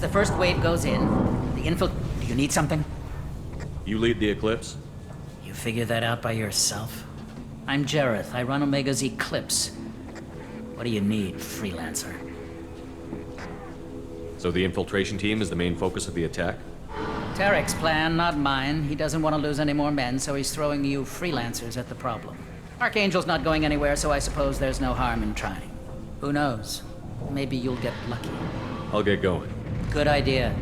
the first wave goes in, Do you need something? You lead the Eclipse? You figure that out by yourself? I'm Jareth. I run Omega's Eclipse. What do you need, freelancer? So the infiltration team is the main focus of the attack? Tarek's plan, not mine. He doesn't want to lose any more men, so he's throwing you freelancers at the problem. Archangel's not going anywhere, so I suppose there's no harm in trying. Who knows? Maybe you'll get lucky. I'll get going. Good idea.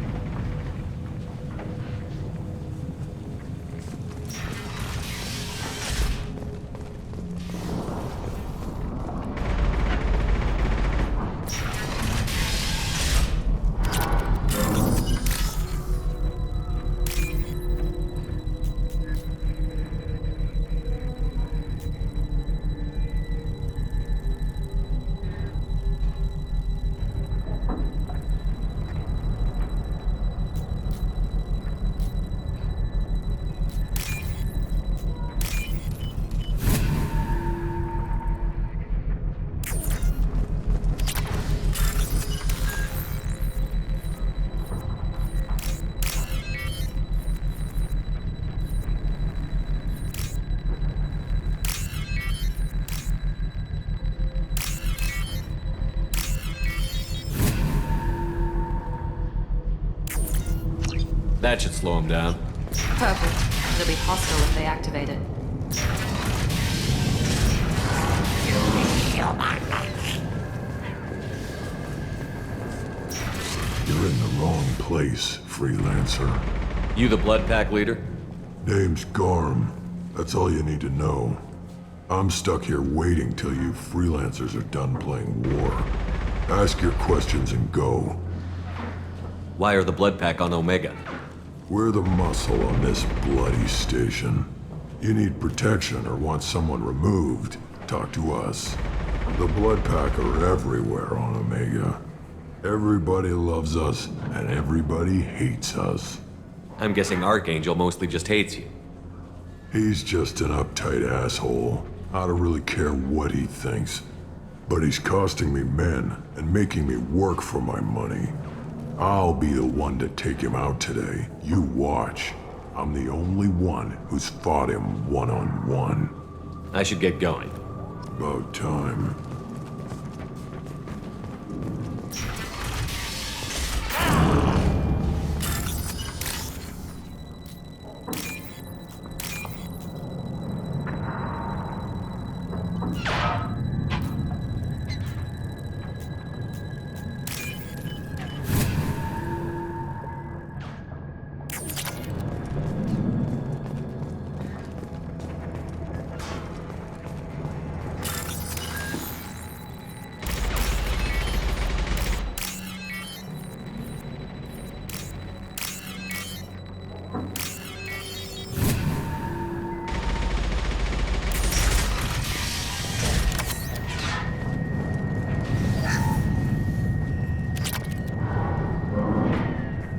That should slow him down. Perfect. It'll be hostile if they activate it. You're in the wrong place, freelancer. You the Blood Pack leader? Name's Garm. That's all you need to know. I'm stuck here waiting till you freelancers are done playing war. Ask your questions and go. Why are the Blood Pack on Omega? We're the muscle on this bloody station. You need protection or want someone removed, talk to us. The Blood Pack are everywhere on Omega. Everybody loves us, and everybody hates us. I'm guessing Archangel mostly just hates you. He's just an uptight asshole. I don't really care what he thinks. But he's costing me men, and making me work for my money. I'll be the one to take him out today. You watch. I'm the only one who's fought him one-on-one. I should get going. About time.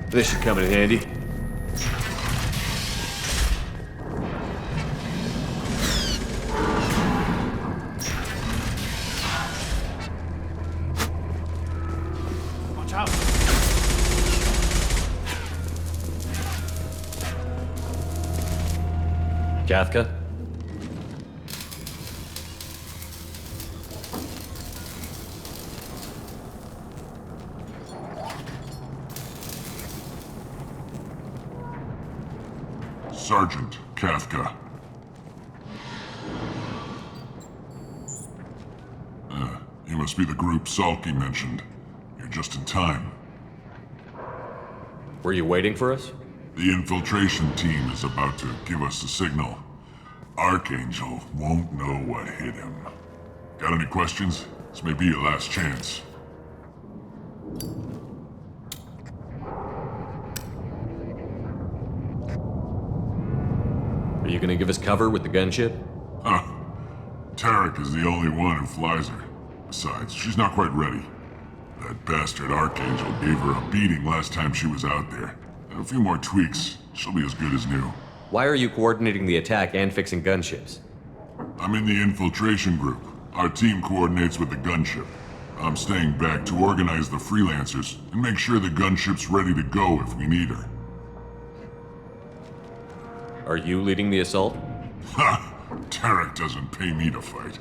This should come in handy. Watch out! Kafka? Sergeant Kafka. You must be the group Salky mentioned. You're just in time. Were you waiting for us? The infiltration team is about to give us a signal. Archangel won't know what hit him. Got any questions? This may be your last chance. Are you gonna give us cover with the gunship? Huh. Tarek is the only one who flies her. Besides, she's not quite ready. That bastard Archangel gave her a beating last time she was out there. A few more tweaks, she'll be as good as new. Why are you coordinating the attack and fixing gunships? I'm in the infiltration group. Our team coordinates with the gunship. I'm staying back to organize the freelancers and make sure the gunship's ready to go if we need her. Are you leading the assault? Ha! Tarek doesn't pay me to fight.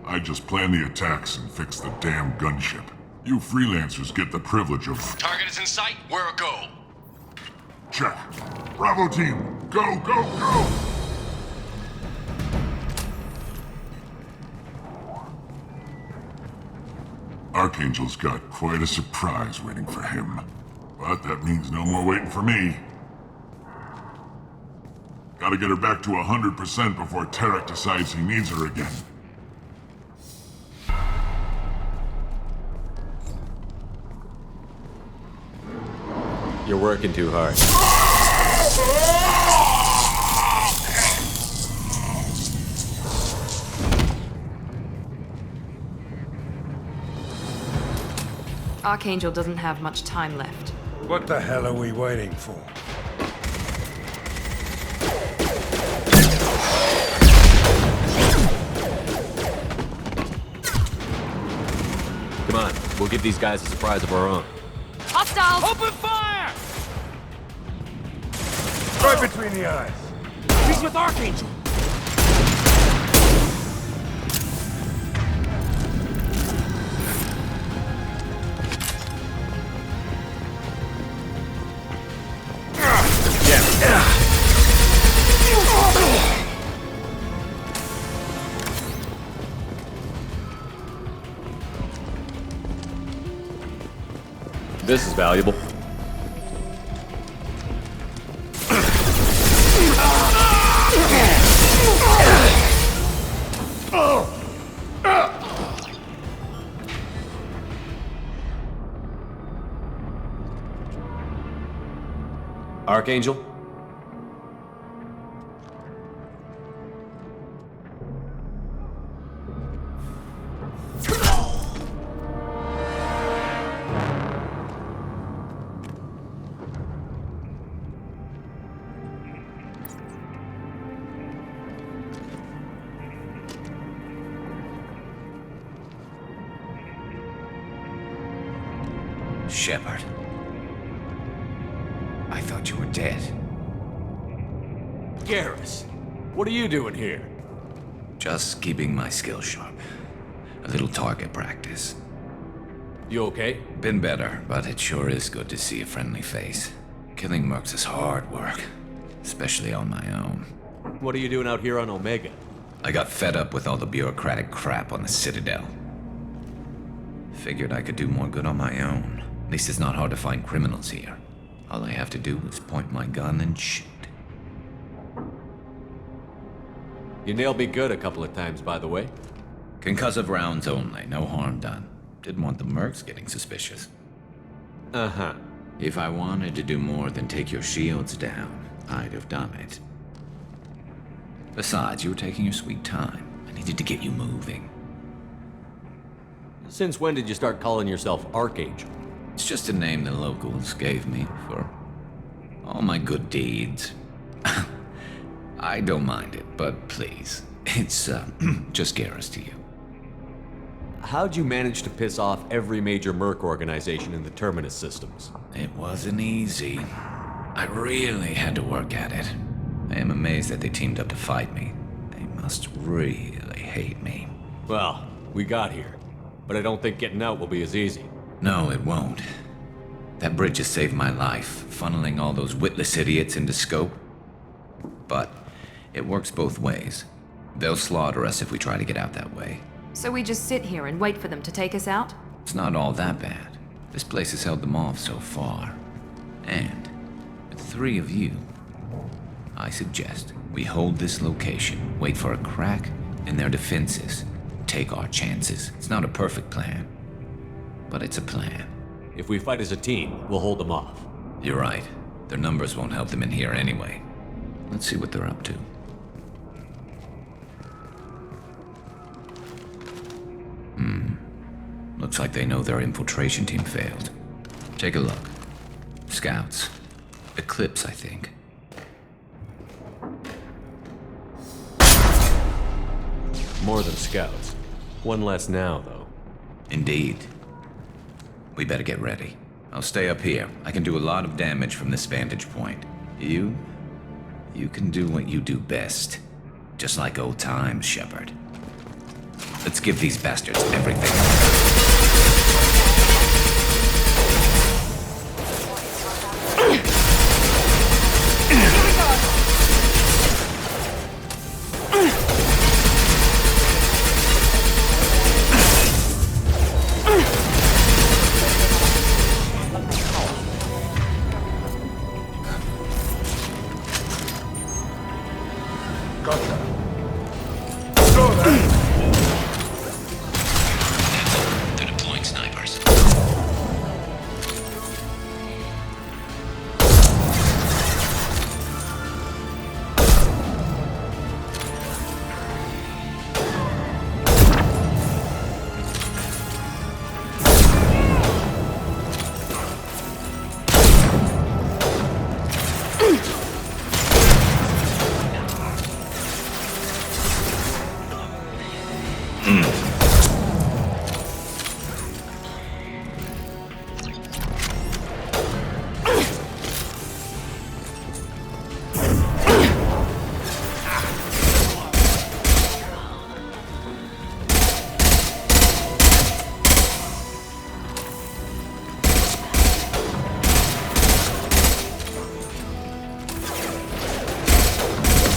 I just plan the attacks and fix the damn gunship. You freelancers get the privilege of... Target is in sight. Where a go? Check. Bravo team, go, go, go! Archangel's got quite a surprise waiting for him. But that means no more waiting for me. Gotta get her back to 100% before Tarek decides he needs her again. You're working too hard. Archangel doesn't have much time left. What the hell are we waiting for? Come on, we'll give these guys a surprise of our own. Hostiles! Open fire! Right between the eyes. He's with Archangel. This is valuable. Archangel? Shepard. I thought you were dead. Garrus, what are you doing here? Just keeping my skills sharp. A little target practice. You okay? Been better, but it sure is good to see a friendly face. Killing mercs is hard work, especially on my own. What are you doing out here on Omega? I got fed up with all the bureaucratic crap on the Citadel. Figured I could do more good on my own. At least it's not hard to find criminals here. All I have to do is point my gun and shoot. You nailed me good a couple of times, by the way. Concussive rounds only, no harm done. Didn't want the mercs getting suspicious. Uh-huh. If I wanted to do more than take your shields down, I'd have done it. Besides, you were taking your sweet time. I needed to get you moving. Since when did you start calling yourself Archangel? It's just a name the locals gave me for all my good deeds. I don't mind it, but please, it's just Garrus to you. How'd you manage to piss off every major merc organization in the Terminus systems? It wasn't easy. I really had to work at it. I am amazed that they teamed up to fight me. They must really hate me. Well, we got here, but I don't think getting out will be as easy. No, it won't. That bridge has saved my life, funneling all those witless idiots into scope. But it works both ways. They'll slaughter us if we try to get out that way. So we just sit here and wait for them to take us out? It's not all that bad. This place has held them off so far. And with 3 of you, I suggest we hold this location, wait for a crack in their defenses, take our chances. It's not a perfect plan, but it's a plan. If we fight as a team, we'll hold them off. You're right. Their numbers won't help them in here anyway. Let's see what they're up to. Looks like they know their infiltration team failed. Take a look. Scouts. Eclipse, I think. More than scouts. One less now, though. Indeed. We better get ready. I'll stay up here. I can do a lot of damage from this vantage point. You can do what you do best. Just like old times, Shepard. Let's give these bastards everything. Gotcha. So then, They're deploying snipers.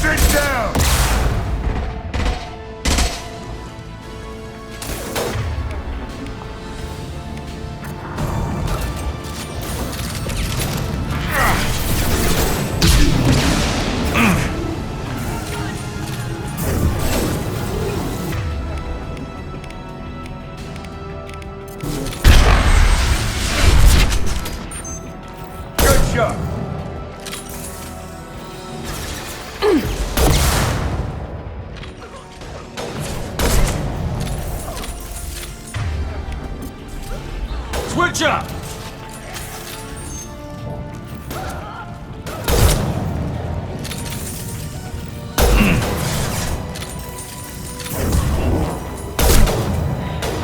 sit down! Good shot! Switch up!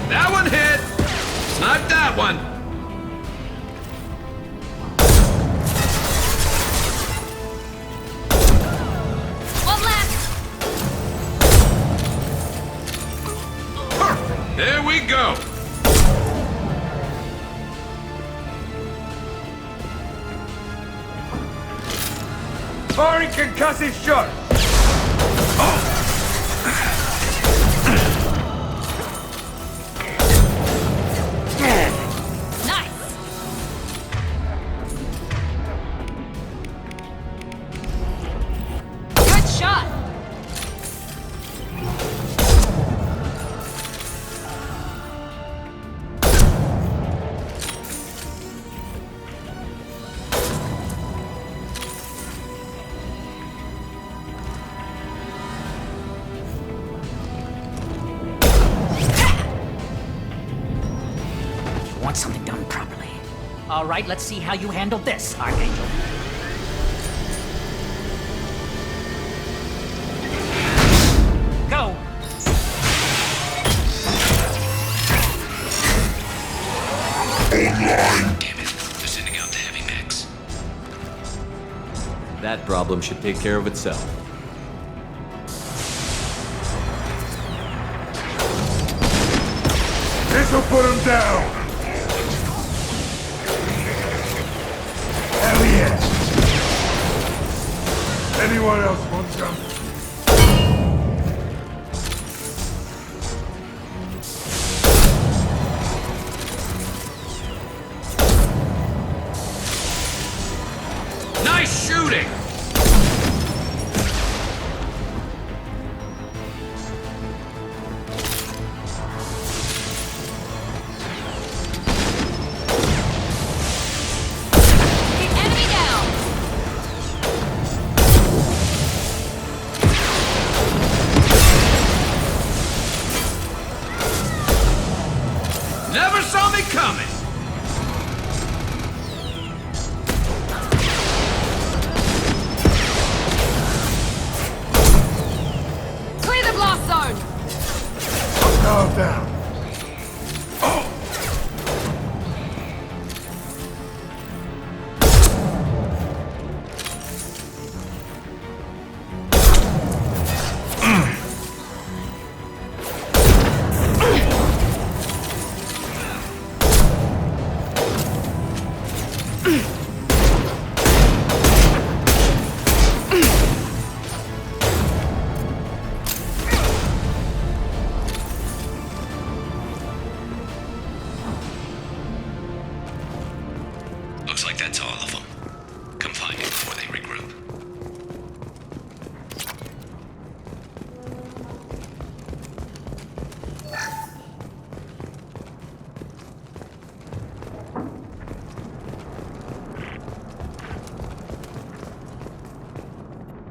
That one hit! Snipe that one! One left! There we go! Firing concussive shot! Nice! Good shot! Want something done properly. All right, let's see how you handle this, Archangel. Go! Damn it. They're sending out the heavy mechs. That problem should take care of itself. This'll put him down! Hell yeah! Anyone else want some? Nice shooting! Enemy down! that's all of them. Come find it before they regroup.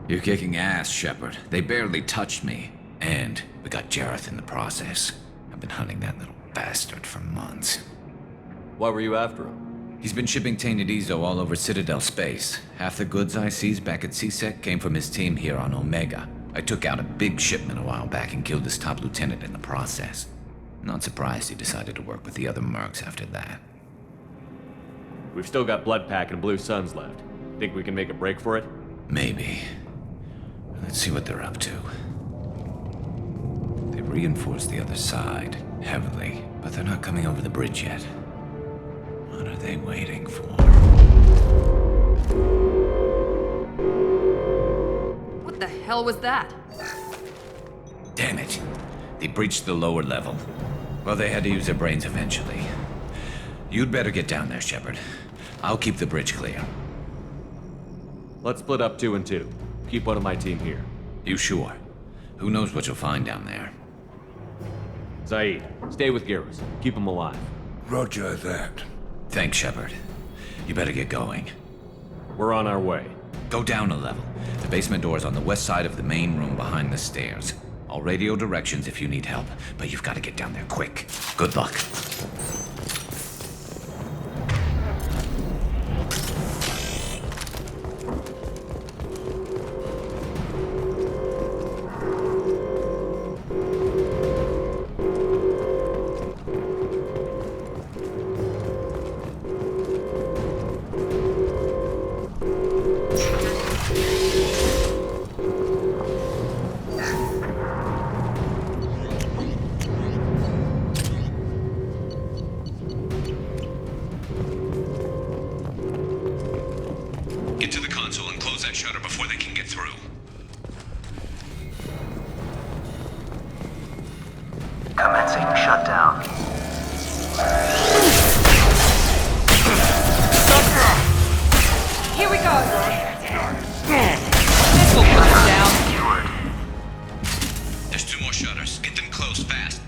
You're kicking ass, Shepard. They barely touched me. And we got Jareth in the process. I've been hunting that little bastard for months. Why were you after him? He's been shipping tainted Ezo all over Citadel space. Half the goods I seized back at CSEC came from his team here on Omega. I took out a big shipment a while back and killed his top lieutenant in the process. Not surprised he decided to work with the other mercs after that. We've still got Bloodpack and Blue Suns left. Think we can make a break for it? Maybe. Let's see what they're up to. They reinforced the other side, heavily, but they're not coming over the bridge yet. What are they waiting for? What the hell was that? Damn it. They breached the lower level. Well, they had to use their brains eventually. You'd better get down there, Shepard. I'll keep the bridge clear. Let's split up 2 and 2. Keep one of my team here. You sure? Who knows what you'll find down there? Zaid, stay with Garrus. Keep him alive. Roger that. Thanks, Shepard. You better get going. We're on our way. Go down a level. The basement door's on the west side of the main room behind the stairs. I'll radio directions if you need help, but you've got to get down there quick. Good luck. Get to the console and close that shutter before they can get through. Commencing shutdown. Here we go! This will put them down. There's 2 more shutters. Get them closed fast.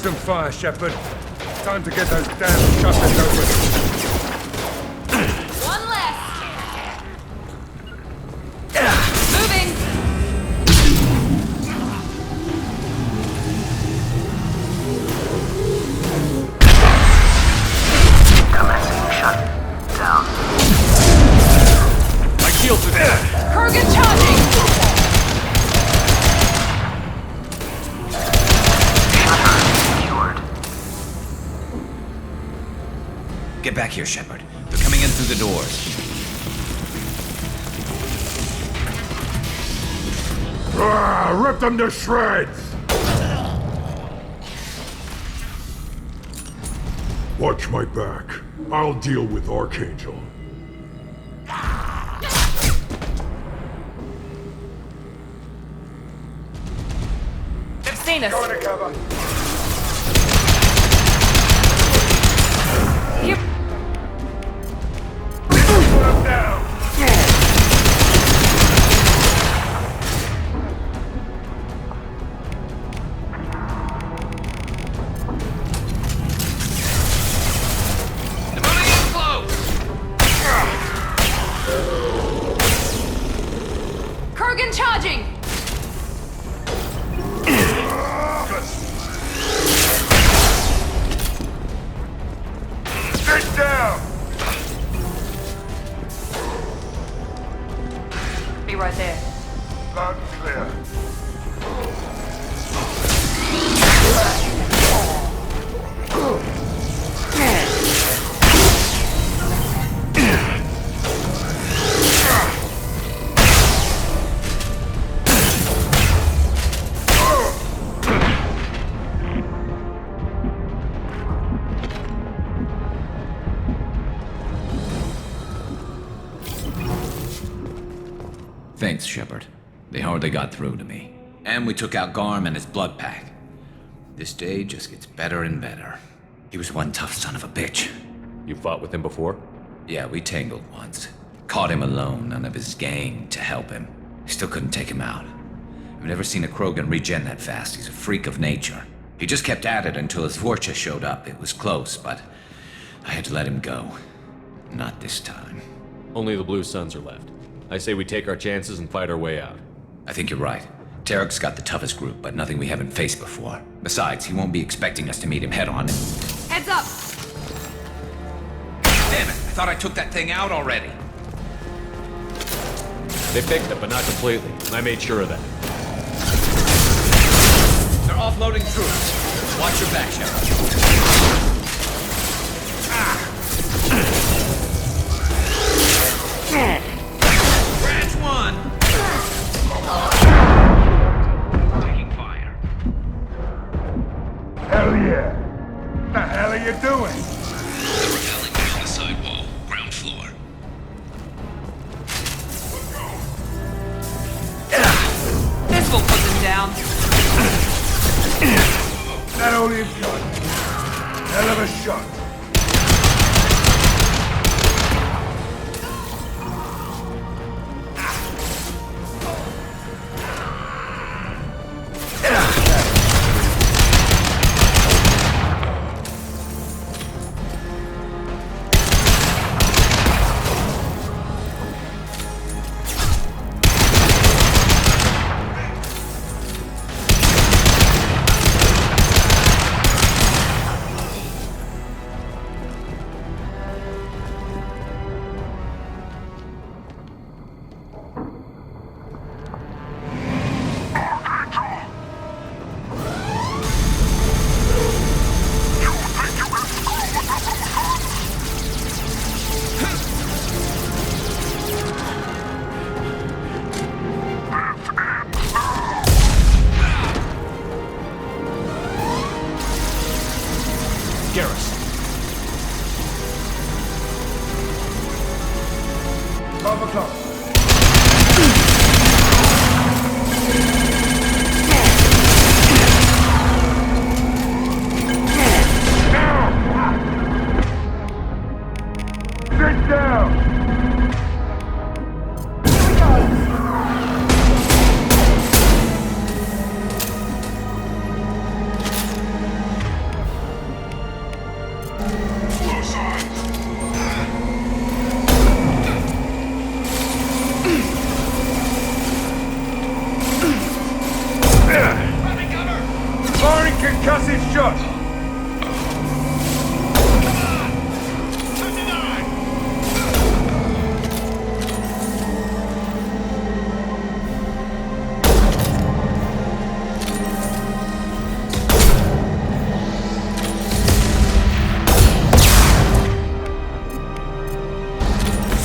System fire, Shepard. Time to get those damn shutters open. One less. Moving. Commencing shut down. My shields are there! Kurgan charging. Shutter secured. Get back here, Shepard. They're coming in through the doors. Rip them to shreds! Watch my back. I'll deal with Archangel. They've seen us. Go to cover. Here. Put them down. They're moving in close! Kurgan charging. Sit down. Be right there. Loud and clear. Thanks, Shepard. They hardly got through to me. And we took out Garm and his blood pack. This day just gets better and better. He was one tough son of a bitch. You fought with him before? Yeah, we tangled once. Caught him alone, none of his gang to help him. Still couldn't take him out. I've never seen a Krogan regen that fast. He's a freak of nature. He just kept at it until his Vorcha showed up. It was close, but I had to let him go. Not this time. Only the Blue Suns are left. I say we take our chances and fight our way out. I think you're right. Tarek's got the toughest group, but nothing we haven't faced before. Besides, he won't be expecting us to meet him head-on. Heads up. Damn it! I thought I took that thing out already. They picked it, but not completely, and I made sure of that. They're offloading troops. Watch your back, Shepard. Branch one! Taking fire. Hell yeah. What the hell are you doing? They're repelling me on the sidewall, ground floor. This will put them down. That only is shot. Hell of a shot.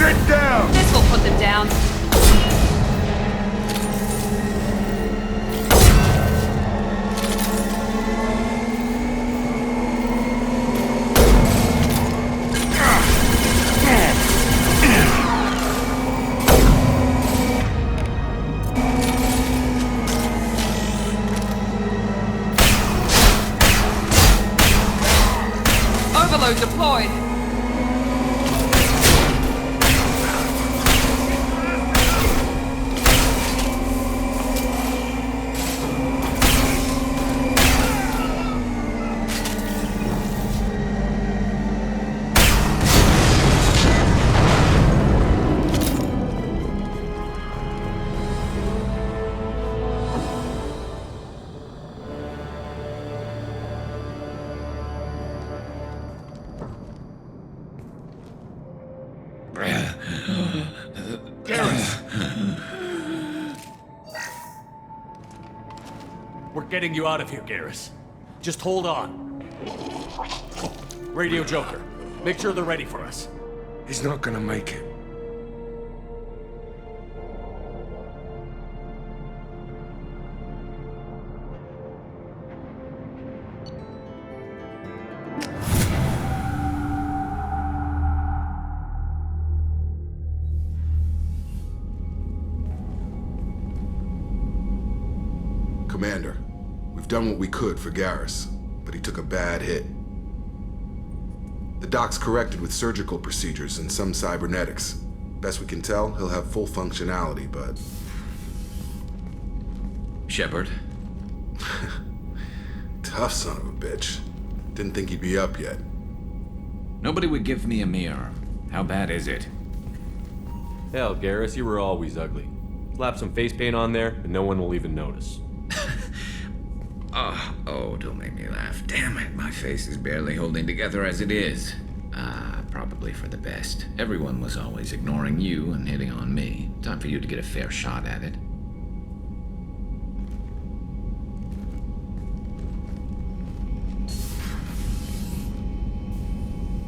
Sit down! This will put them down. Overload deployed. We're getting you out of here, Garrus. Just hold on. Radio Joker, make sure they're ready for us. He's not gonna make it. Commander, we've done what we could for Garrus, but he took a bad hit. The doc's corrected with surgical procedures and some cybernetics. Best we can tell, he'll have full functionality, but... Shepard, Tough son of a bitch. Didn't think he'd be up yet. nobody would give me a mirror. How bad is it? Hell, Garrus, you were always ugly. Slap some face paint on there, and no one will even notice. Oh, don't make me laugh. Damn it, my face is barely holding together as it is. Probably for the best. Everyone was always ignoring you and hitting on me. Time for you to get a fair shot at it.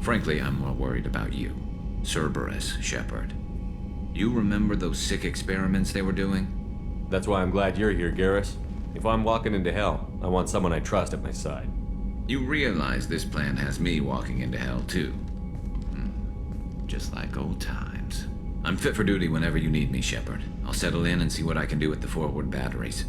Frankly, I'm more worried about you. Cerberus, Shepard. You remember those sick experiments they were doing? That's why I'm glad you're here, Garrus. If I'm walking into hell, I want someone I trust at my side. You realize this plan has me walking into hell, too. Just like old times. I'm fit for duty whenever you need me, Shepard. I'll settle in and see what I can do with the forward batteries.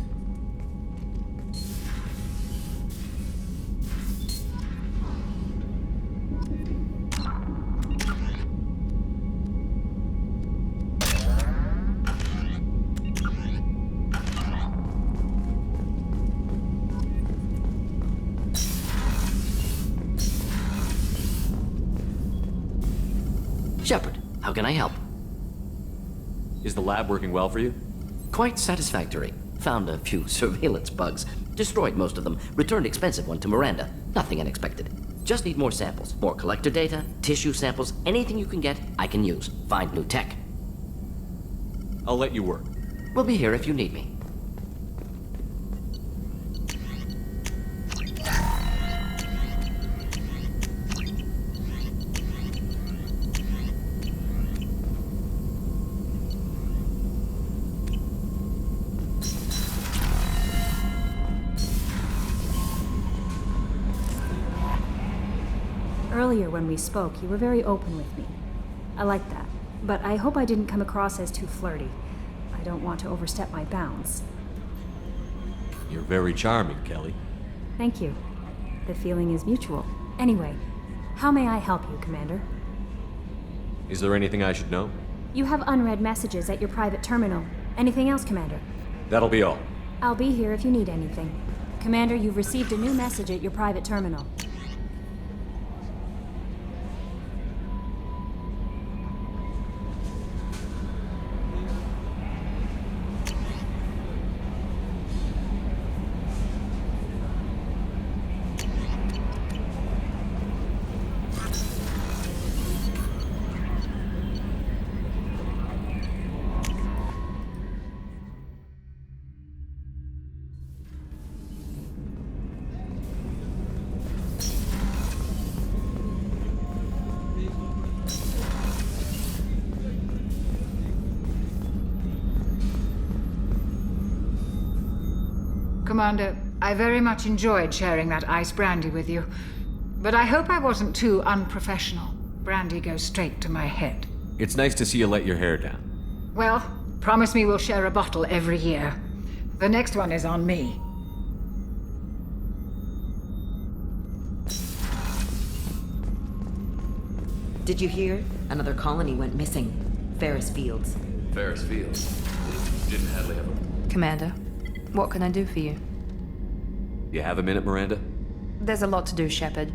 Shepard, how can I help? Is the lab working well for you? Quite satisfactory. Found a few surveillance bugs. Destroyed most of them. Returned expensive one to Miranda. Nothing unexpected. Just need more samples. More collector data, tissue samples, anything you can get, I can use. Find new tech. I'll let you work. We'll be here if you need me. Earlier when we spoke, you were very open with me. I like that, but I hope I didn't come across as too flirty. I don't want to overstep my bounds. You're very charming, Kelly. Thank you. The feeling is mutual. Anyway, how may I help you, Commander? Is there anything I should know? You have unread messages at your private terminal. Anything else, Commander? That'll be all. I'll be here if you need anything. Commander, you've received a new message at your private terminal. Commander. I very much enjoyed sharing that ice brandy with you. But I hope I wasn't too unprofessional. Brandy goes straight to my head. It's nice to see you let your hair down. Well, promise me we'll share a bottle every year. The next one is on me. Did you hear? Another colony went missing. Ferris Fields. Ferris Fields. Didn't Hadley have a... Commander, what can I do for you? You have a minute, Miranda? There's a lot to do, Shepard.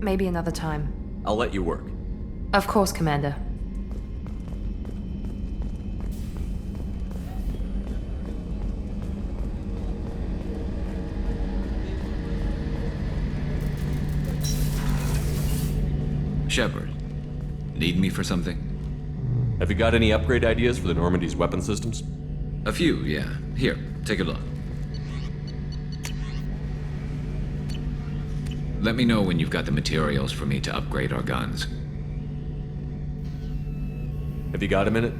Maybe another time. I'll let you work. Of course, Commander. Shepard, need me for something? Have you got any upgrade ideas for the Normandy's weapon systems? A few, yeah. Here, take a look. Let me know when you've got the materials for me to upgrade our guns. Have you got a minute?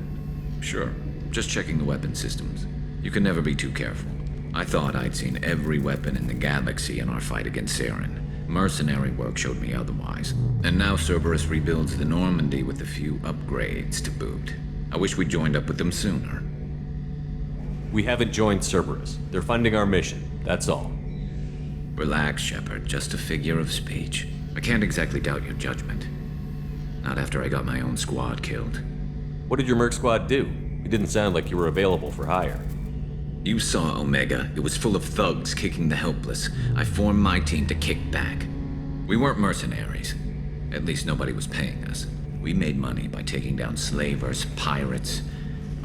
Sure. Just checking the weapon systems. You can never be too careful. I thought I'd seen every weapon in the galaxy in our fight against Saren. Mercenary work showed me otherwise. And now Cerberus rebuilds the Normandy with a few upgrades to boot. I wish we'd joined up with them sooner. We haven't joined Cerberus. They're funding our mission, that's all. Relax, Shepard. Just a figure of speech. I can't exactly doubt your judgment. Not after I got my own squad killed. What did your merc squad do? It didn't sound like you were available for hire. You saw Omega. It was full of thugs kicking the helpless. I formed my team to kick back. We weren't mercenaries. At least nobody was paying us. We made money by taking down slavers, pirates,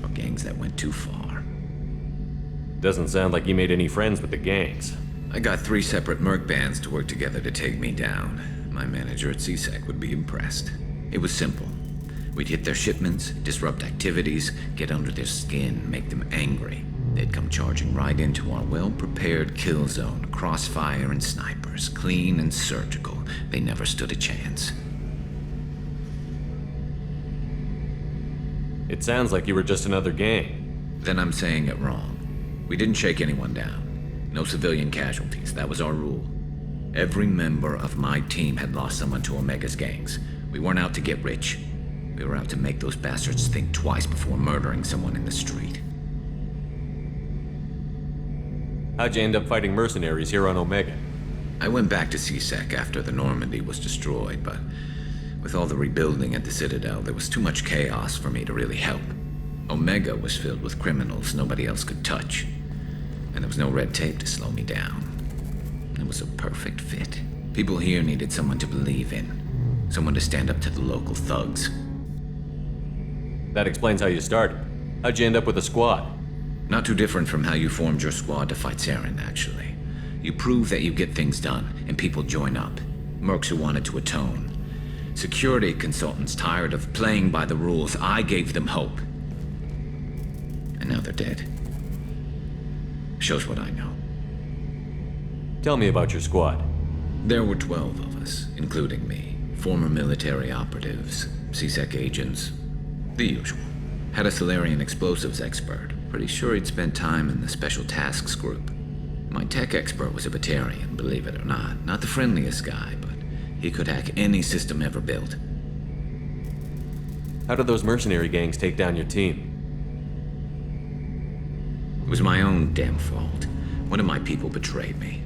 or gangs that went too far. Doesn't sound like you made any friends with the gangs. I got 3 separate merc bands to work together to take me down. My manager at CSEC would be impressed. It was simple. We'd hit their shipments, disrupt activities, get under their skin, make them angry. They'd come charging right into our well-prepared kill zone, crossfire and snipers, clean and surgical. They never stood a chance. It sounds like you were just another gang. Then I'm saying it wrong. We didn't shake anyone down. No civilian casualties, that was our rule. Every member of my team had lost someone to Omega's gangs. We weren't out to get rich. We were out to make those bastards think twice before murdering someone in the street. How'd you end up fighting mercenaries here on Omega? I went back to CSEC after the Normandy was destroyed, but with all the rebuilding at the Citadel, there was too much chaos for me to really help. Omega was filled with criminals nobody else could touch, and there was no red tape to slow me down. It was a perfect fit. People here needed someone to believe in, someone to stand up to the local thugs. That explains how you started. How'd you end up with a squad? Not too different from how you formed your squad to fight Saren, actually. You prove that you get things done, and people join up. Mercs who wanted to atone. Security consultants tired of playing by the rules. I gave them hope. And now they're dead. Shows what I know. Tell me about your squad. There were 12 of us, including me. Former military operatives, CSEC agents, the usual. Had a Solarian explosives expert. Pretty sure he'd spent time in the Special Tasks Group. My tech expert was a Batarian, believe it or not. Not the friendliest guy, but he could hack any system ever built. How did those mercenary gangs take down your team? It was my own damn fault. One of my people betrayed me.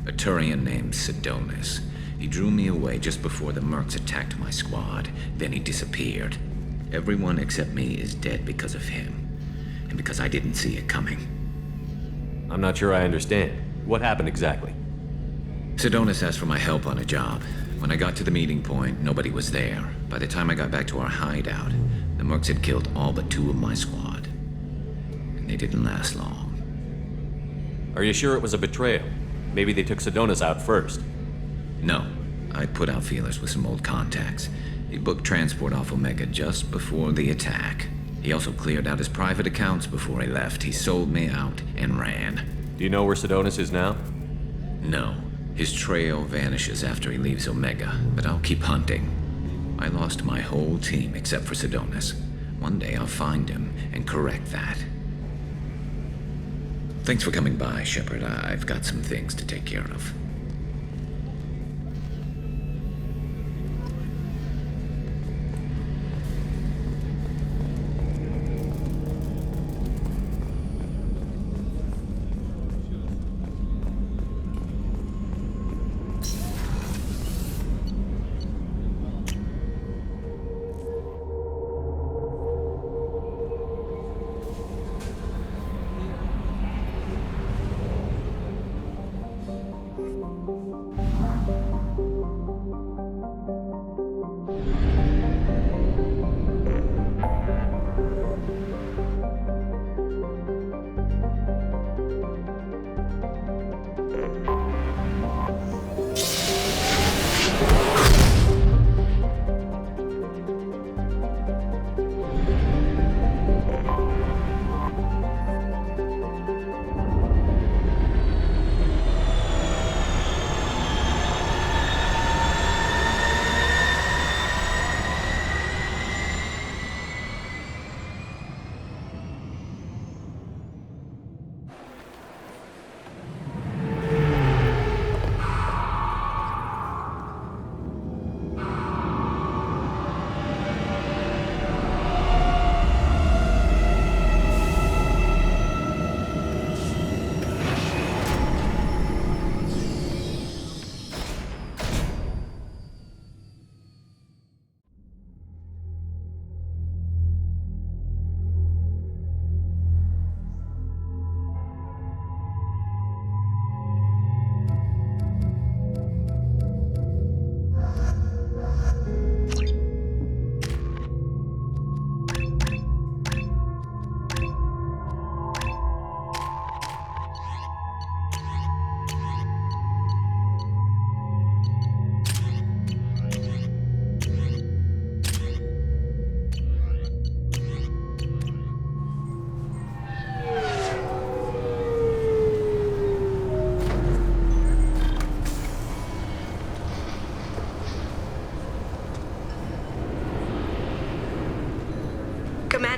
A Turian named Sidonis. He drew me away just before the mercs attacked my squad. Then he disappeared. Everyone except me is dead because of him. And because I didn't see it coming. I'm not sure I understand. What happened exactly? Sidonis asked for my help on a job. When I got to the meeting point, nobody was there. By the time I got back to our hideout, the mercs had killed all but 2 of my squad. And they didn't last long. Are you sure it was a betrayal? Maybe they took Sidonis out first. No. I put out feelers with some old contacts. He booked transport off Omega just before the attack. He also cleared out his private accounts before he left. He sold me out and ran. Do you know where Sidonis is now? No. His trail vanishes after he leaves Omega, but I'll keep hunting. I lost my whole team except for Sidonis. One day I'll find him and correct that. Thanks for coming by, Shepard. I've got some things to take care of.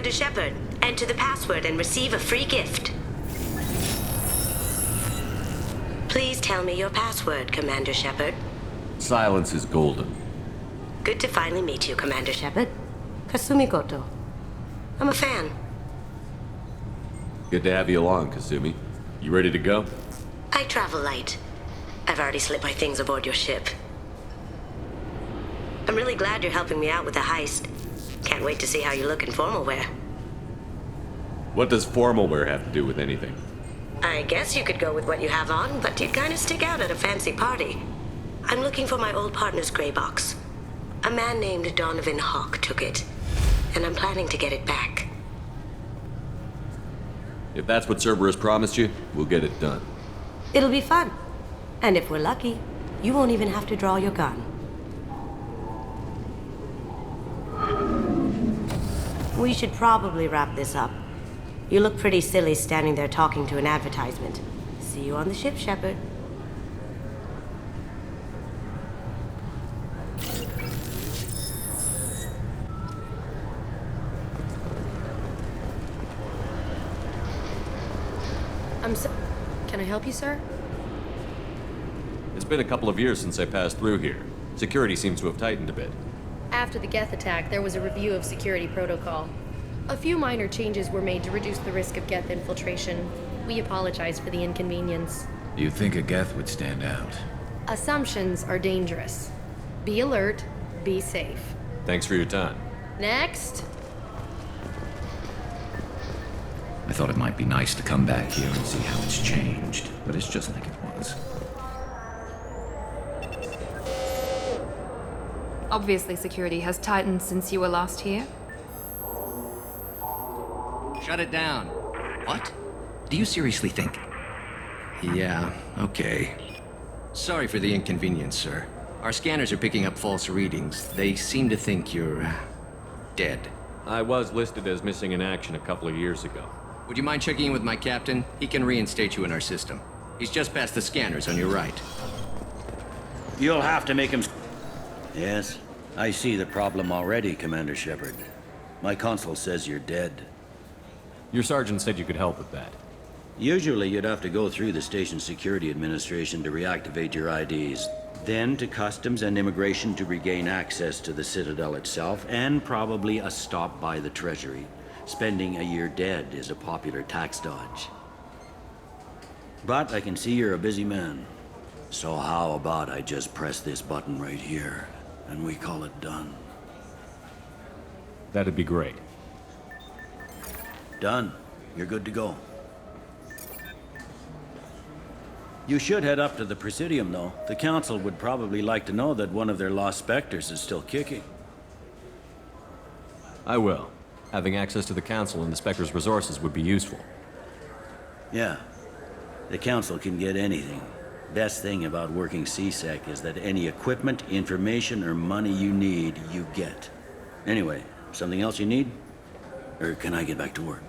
Commander Shepard, enter the password and receive a free gift. Please tell me your password, Commander Shepard. Silence is golden. Good to finally meet you, Commander Shepard. Kasumi Goto. I'm a fan. Good to have you along, Kasumi. You ready to go? I travel light. I've already slipped my things aboard your ship. I'm really glad you're helping me out with the heist. Can't wait to see how you look in formal wear. What does formal wear have to do with anything? I guess you could go with what you have on, but you'd kind of stick out at a fancy party. I'm looking for my old partner's gray box. A man named Donovan Hawk took it, and I'm planning to get it back. If that's what Cerberus promised you, we'll get it done. It'll be fun. And if we're lucky, you won't even have to draw your gun. We should probably wrap this up. You look pretty silly standing there talking to an advertisement. See you on the ship, Shepard. Can I help you, sir? It's been a couple of years since I passed through here. Security seems to have tightened a bit. After the Geth attack, there was a review of security protocol. A few minor changes were made to reduce the risk of Geth infiltration. We apologize for the inconvenience. You think a Geth would stand out? Assumptions are dangerous. Be alert, be safe. Thanks for your time. Next! I thought it might be nice to come back here and see how it's changed, but it's just like it was. Obviously, security has tightened since you were last here. Shut it down. What? Do you seriously think? Yeah, okay. Sorry for the inconvenience, sir. Our scanners are picking up false readings. They seem to think you're, dead. I was listed as missing in action a couple of years ago. Would you mind checking in with my captain? He can reinstate you in our system. He's just past the scanners on your right. You'll have to make him... Yes, I see the problem already, Commander Shepard. My console says you're dead. Your sergeant said you could help with that. Usually you'd have to go through the station security administration to reactivate your IDs, then to customs and immigration to regain access to the Citadel itself, and probably a stop by the Treasury. Spending a year dead is a popular tax dodge. But I can see you're a busy man. So how about I just press this button right here, and we call it done? That'd be great. Done. You're good to go. You should head up to the Presidium, though. The Council would probably like to know that one of their lost specters is still kicking. I will. Having access to the Council and the Spectre's resources would be useful. Yeah. The Council can get anything. Best thing about working CSEC is that any equipment, information, or money you need, you get. Anyway, something else you need? Or can I get back to work?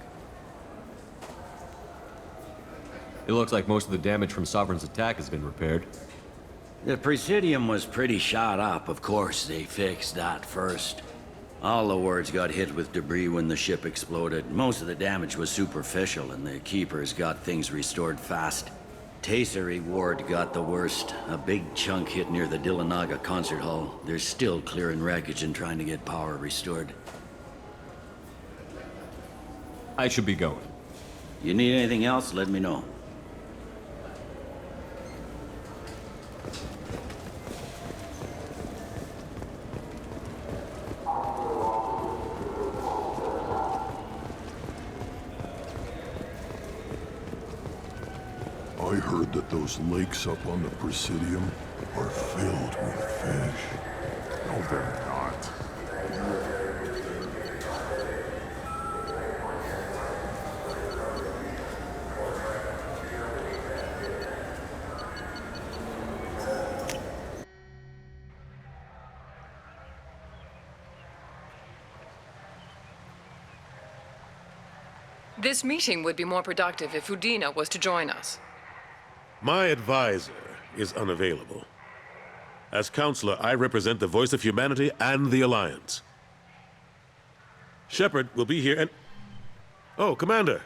It looks like most of the damage from Sovereign's attack has been repaired. The Presidium was pretty shot up. Of course, they fixed that first. All the wards got hit with debris when the ship exploded. Most of the damage was superficial, and the Keepers got things restored fast. Tasery Ward got the worst. A big chunk hit near the Dillanaga concert hall. They're still clearing wreckage and trying to get power restored. I should be going. You need anything else, let me know. I heard that those lakes up on the Presidium are filled with fish. No, they're not. This meeting would be more productive if Udina was to join us. My advisor is unavailable. As counselor, I represent the voice of humanity and the Alliance. Shepard will be here and... Oh, Commander.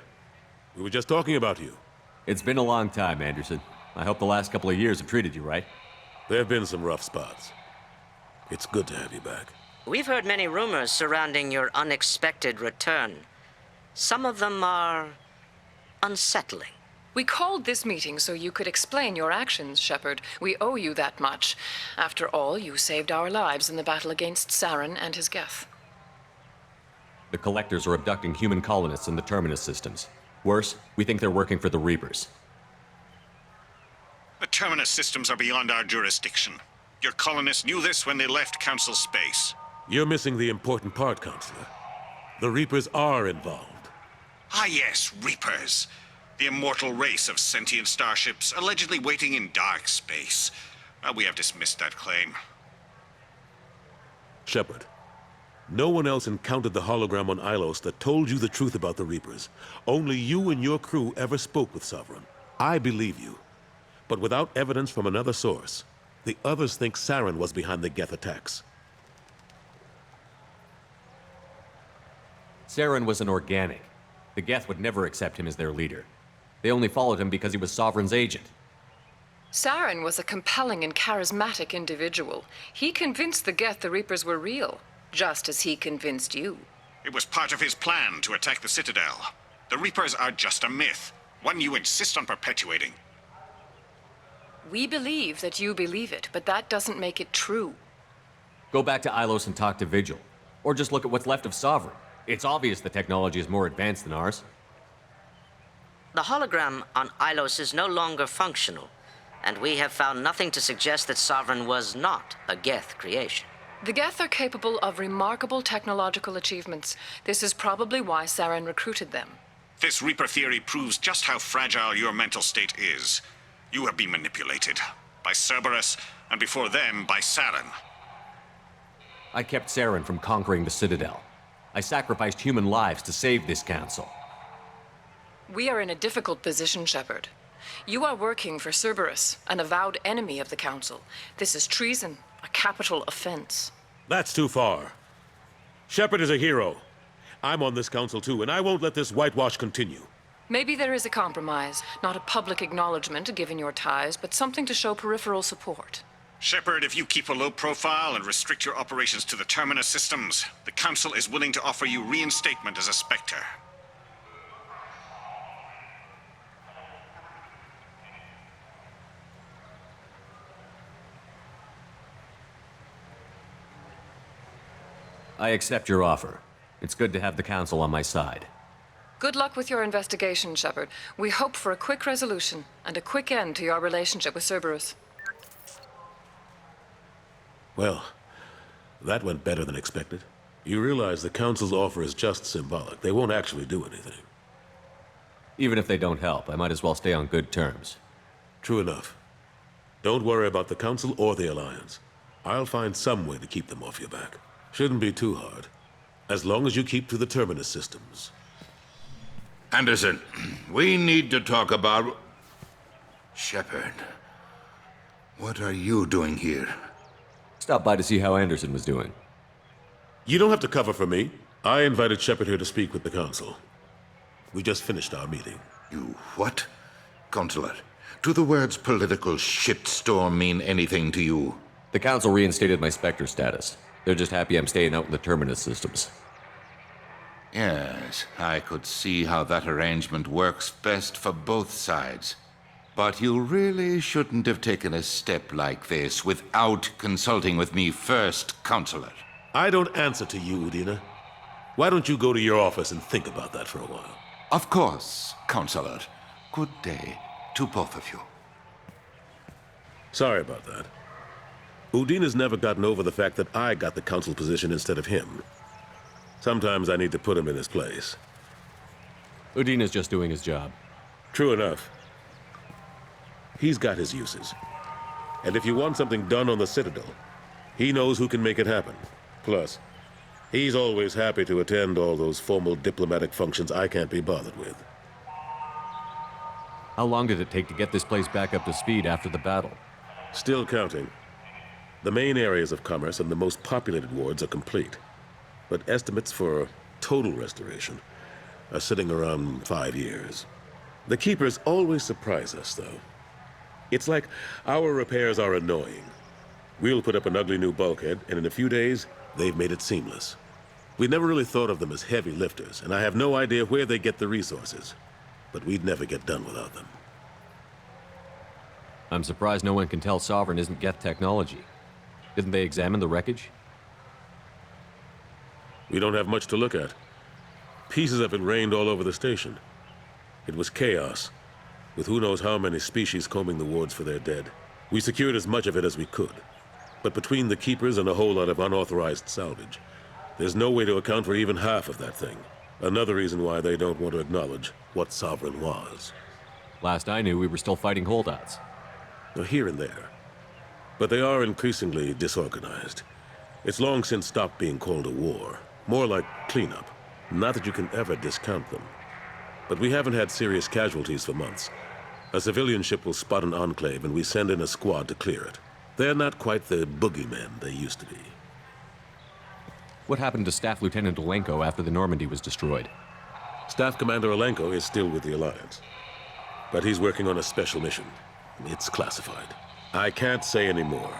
We were just talking about you. It's been a long time, Anderson. I hope the last couple of years have treated you right. There have been some rough spots. It's good to have you back. We've heard many rumors surrounding your unexpected return. Some of them are unsettling. We called this meeting so you could explain your actions, Shepard. We owe you that much. After all, you saved our lives in the battle against Saren and his Geth. The Collectors are abducting human colonists in the Terminus systems. Worse, we think they're working for the Reapers. The Terminus systems are beyond our jurisdiction. Your colonists knew this when they left Council space. You're missing the important part, Counselor. The Reapers are involved. Ah yes, Reapers. The immortal race of sentient starships allegedly waiting in dark space. We have dismissed that claim. Shepard, no one else encountered the hologram on Ilos that told you the truth about the Reapers. Only you and your crew ever spoke with Sovereign. I believe you. But without evidence from another source, the others think Saren was behind the Geth attacks. Saren was an organic. The Geth would never accept him as their leader. They only followed him because he was Sovereign's agent. Saren was a compelling and charismatic individual. He convinced the Geth the Reapers were real, just as he convinced you. It was part of his plan to attack the Citadel. The Reapers are just a myth, one you insist on perpetuating. We believe that you believe it, but that doesn't make it true. Go back to Ilos and talk to Vigil. Or just look at what's left of Sovereign. It's obvious the technology is more advanced than ours. The hologram on Ilos is no longer functional, and we have found nothing to suggest that Sovereign was not a Geth creation. The Geth are capable of remarkable technological achievements. This is probably why Saren recruited them. This Reaper theory proves just how fragile your mental state is. You have been manipulated by Cerberus, and before them, by Saren. I kept Saren from conquering the Citadel. I sacrificed human lives to save this council. We are in a difficult position, Shepard. You are working for Cerberus, an avowed enemy of the Council. This is treason, a capital offense. That's too far. Shepard is a hero. I'm on this council too, and I won't let this whitewash continue. Maybe there is a compromise. Not a public acknowledgement given your ties, but something to show peripheral support. Shepard, if you keep a low profile and restrict your operations to the Terminus systems, the Council is willing to offer you reinstatement as a Spectre. I accept your offer. It's good to have the Council on my side. Good luck with your investigation, Shepard. We hope for a quick resolution and a quick end to your relationship with Cerberus. Well, that went better than expected. You realize the Council's offer is just symbolic. They won't actually do anything. Even if they don't help, I might as well stay on good terms. True enough. Don't worry about the Council or the Alliance. I'll find some way to keep them off your back. Shouldn't be too hard. As long as you keep to the Terminus systems. Anderson, we need to talk about... Shepard, what are you doing here? Stopped by to see how Anderson was doing. You don't have to cover for me. I invited Shepard here to speak with the Council. We just finished our meeting. You what? Consular, do the words political shitstorm mean anything to you? The Council reinstated my Spectre status. They're just happy I'm staying out in the Terminus systems. Yes, I could see how that arrangement works best for both sides. But you really shouldn't have taken a step like this without consulting with me first, Consular. I don't answer to you, Udina. Why don't you go to your office and think about that for a while? Of course, Consular. Good day to both of you. Sorry about that. Udina's never gotten over the fact that I got the Council position instead of him. Sometimes I need to put him in his place. Udina's just doing his job. True enough. He's got his uses. And if you want something done on the Citadel, he knows who can make it happen. Plus, he's always happy to attend all those formal diplomatic functions I can't be bothered with. How long did it take to get this place back up to speed after the battle? Still counting. The main areas of commerce and the most populated wards are complete. But estimates for total restoration are sitting around 5 years. The Keepers always surprise us, though. It's like our repairs are annoying. We'll put up an ugly new bulkhead, and in a few days, they've made it seamless. We never really thought of them as heavy lifters, and I have no idea where they get the resources. But we'd never get done without them. I'm surprised no one can tell Sovereign isn't Geth technology. Didn't they examine the wreckage? We don't have much to look at. Pieces of it rained all over the station. It was chaos, with who knows how many species combing the wards for their dead. We secured as much of it as we could. But between the Keepers and a whole lot of unauthorized salvage, there's no way to account for even half of that thing. Another reason why they don't want to acknowledge what Sovereign was. Last I knew, we were still fighting holdouts. Here and there. But they are increasingly disorganized. It's long since stopped being called a war. More like cleanup. Not that you can ever discount them. But we haven't had serious casualties for months. A civilian ship will spot an enclave and we send in a squad to clear it. They're not quite the boogeymen they used to be. What happened to Staff Lieutenant Olenko after the Normandy was destroyed? Staff Commander Olenko is still with the Alliance. But he's working on a special mission. It's classified. I can't say any more.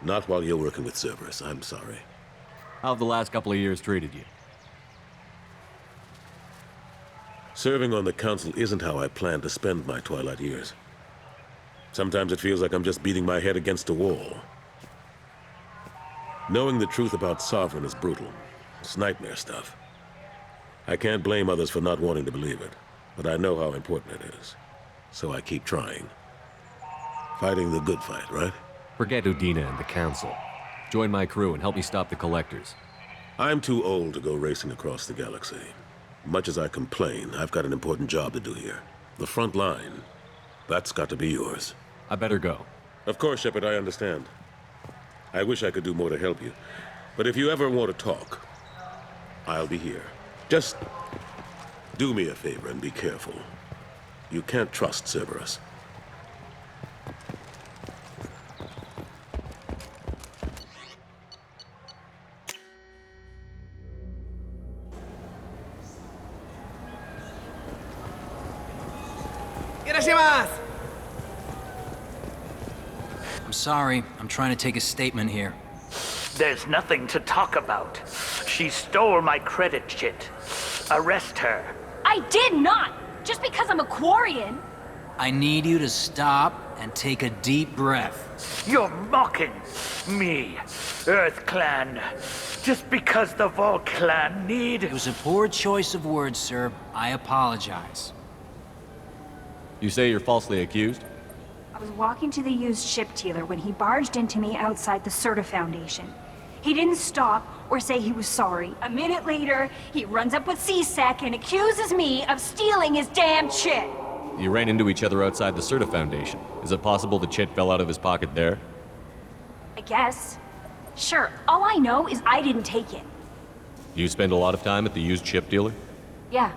Not while you're working with Cerberus, I'm sorry. How have the last couple of years treated you? Serving on the Council isn't how I plan to spend my twilight years. Sometimes it feels like I'm just beating my head against a wall. Knowing the truth about Sovereign is brutal. It's nightmare stuff. I can't blame others for not wanting to believe it, but I know how important it is. So I keep trying. Fighting the good fight, right? Forget Udina and the Council. Join my crew and help me stop the Collectors. I'm too old to go racing across the galaxy. Much as I complain, I've got an important job to do here. The front line. That's got to be yours. I better go. Of course, Shepard, I understand. I wish I could do more to help you. But if you ever want to talk, I'll be here. Just do me a favor and be careful. You can't trust Cerberus. I'm sorry. I'm trying to take a statement here. There's nothing to talk about. She stole my credit chit. Arrest her. I did not! Just because I'm a Quarian! I need you to stop and take a deep breath. You're mocking me, Earth Clan. Just because the Vol Clan need... It was a poor choice of words, sir. I apologize. You say you're falsely accused? I was walking to the used ship dealer when he barged into me outside the Serta Foundation. He didn't stop or say he was sorry. A minute later, he runs up with C-Sec and accuses me of stealing his damn chit. You ran into each other outside the Serta Foundation. Is it possible the chit fell out of his pocket there? I guess. Sure, all I know is I didn't take it. You spend a lot of time at the used ship dealer? Yeah,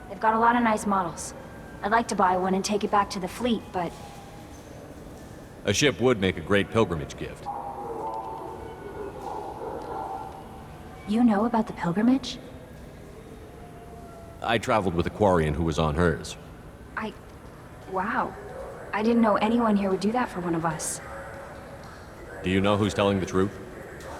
they've got a lot of nice models. I'd like to buy one and take it back to the fleet, but... A ship would make a great pilgrimage gift. You know about the pilgrimage? I traveled with a Quarian who was on hers. Wow. I didn't know anyone here would do that for one of us. Do you know who's telling the truth?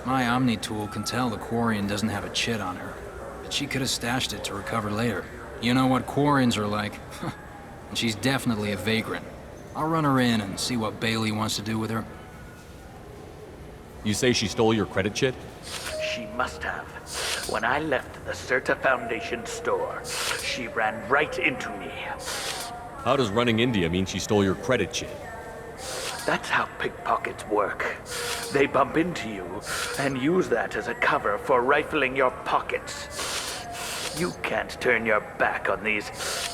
My Omni tool can tell the Quarian doesn't have a chit on her, but she could have stashed it to recover later. You know what Quarians are like. And she's definitely a vagrant. I'll run her in and see what Bailey wants to do with her. You say she stole your credit chit? She must have. When I left the Serta Foundation store, she ran right into me. How does running India mean she stole your credit chit? That's how pickpockets work. They bump into you and use that as a cover for rifling your pockets. You can't turn your back on these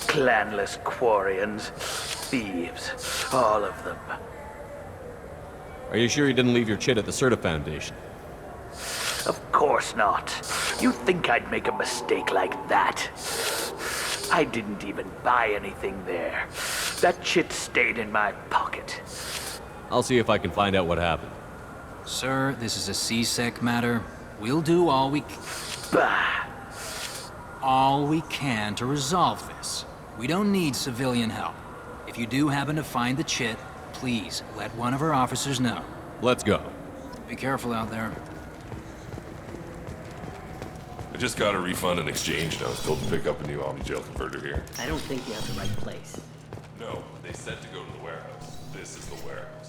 clanless Quarians. Thieves, all of them. Are you sure you didn't leave your chit at the Serta Foundation? Of course not. You think I'd make a mistake like that? I didn't even buy anything there. That chit stayed in my pocket. I'll see if I can find out what happened. Sir, this is a C-Sec matter. We'll do all we can to resolve this. We don't need civilian help. If you do happen to find the chit, please let one of our officers know. Let's go. Be careful out there. I just got a refund and exchange, and I was told to pick up a new Omni-Jail converter here. I don't think you have the right place. No, they said to go to the warehouse. This is the warehouse.